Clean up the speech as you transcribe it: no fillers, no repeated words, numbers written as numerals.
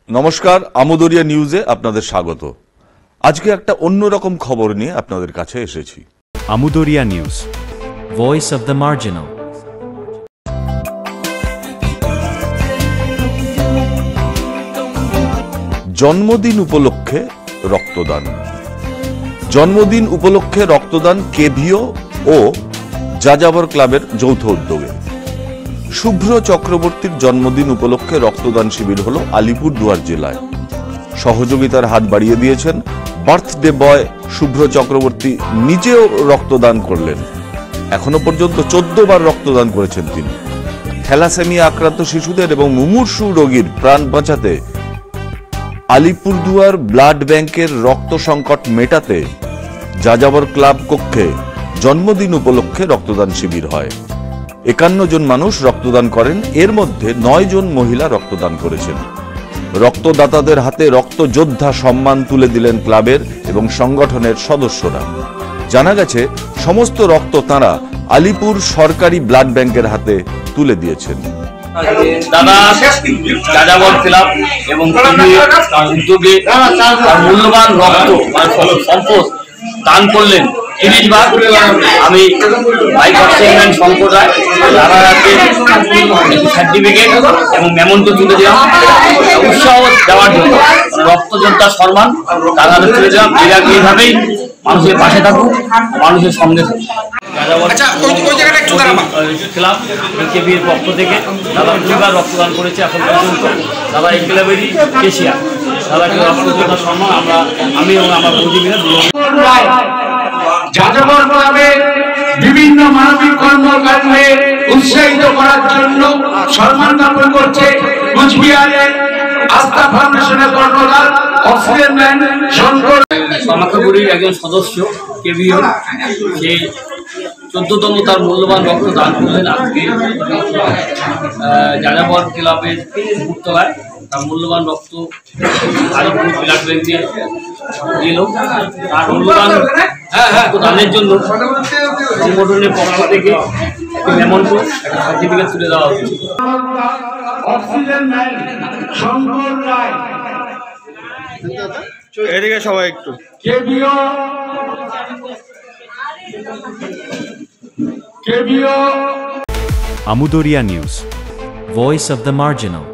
নমস্কার, আমোদরিয়া নিউজে আপনাদের স্বাগত। আজকে একটা অন্যরকম খবর নিয়ে আপনাদের কাছে এসেছি। Amodaria news, voice of the marginal. জন্মদিন উপলক্ষে রক্তদান। জন্মদিন উপলক্ষে রক্তদান কেভিও ও যাযাবর ক্লাবের যৌথ উদ্যোগে। শুভ্র চক্রবর্তীর জন্মদিন উপলক্ষে রক্তদান শিবির হল আলিপুরদুয়ার জেলায়। সহযোগিতার হাত বাড়িয়ে দিয়েছেন বার্থডে বয় শুভ্র চক্রবর্তী, নিজেও রক্তদান করলেন। এখনো পর্যন্ত 14 বার রক্তদান করেছেন তিনি। থ্যালাসেমিয়া আক্রান্ত শিশুদের এবং মুমূর্ষু রোগীর প্রাণ বাঁচাতে আলিপুরদুয়ার ব্লাড ব্যাংকের রক্ত সংকট মেটাতে যাযাবর ক্লাব কক্ষে জন্মদিন উপলক্ষে রক্তদান শিবির হয়। 51 জন মানুষ রক্তদান করেন, এর মধ্যে 9 জন মহিলা রক্তদান করেছেন। রক্তদাতাদের হাতে রক্তযোদ্ধা সম্মান তুলে দিলেন ক্লাবের এবং সংগঠনের সদস্যরা। জানা গেছে সমস্ত রক্ত তাঁরা আলিপুর সরকারি ব্লাড ব্যাংকের হাতে তুলে দিয়েছেন। দাদা যাযাবর ক্লাব এবং উদ্যোগে মূল্যবান রক্ত সম্পদ দান করলেন 30 বার। আমি ভাইস চেয়ারম্যান শঙ্কর রায় দাদাকে সার্টিফিকেট এবং মেমন্টো তুলে দিলাম উৎসাহ দেওয়ার জন্য। রক্তযোদ্ধা সম্মান দাদাদের তুলে দিলাম। এইভাবেই মানুষের পাশে থাকুক, মানুষের সঙ্গে থাকুক। ক্লাব কেবির পক্ষ থেকে দাদা 2 বার রক্তদান করেছে এখন পর্যন্ত। দাদা এই ক্লাবেরই কেশিয়া। দাদাকে রক্তযোদ্ধা সম্মান আমি এবং আমার বৌদি মিলে যাযাবর ক্লাবে বিভিন্ন মানবিক কর্মকাণ্ডে উৎসাহিত করার জন্য সম্মান জ্ঞাপন করছে কুচবিহারের আস্থা ফাউন্ডেশনের কর্ণধার অক্সিজেন ম্যান শঙ্কর। সমাজগুলির একজন সদস্য কেভিও, সেই 14তম তার মূল্যবান রক্ত দান করলেন আজকে যাযাবর ক্লাবের উপরতলায়। তার মূল্যবান রক্ত আলিপুর ব্লাড ব্যাংকে দিল। তার মূল্যবান রক্তদানের জন্য সংগঠনের পক্ষ থেকে একটি মেমন্টো, একটা সার্টিফিকেট তুলে দেওয়া হচ্ছে। এদিকে সবাই একটু Amodaria news, voice of the marginal.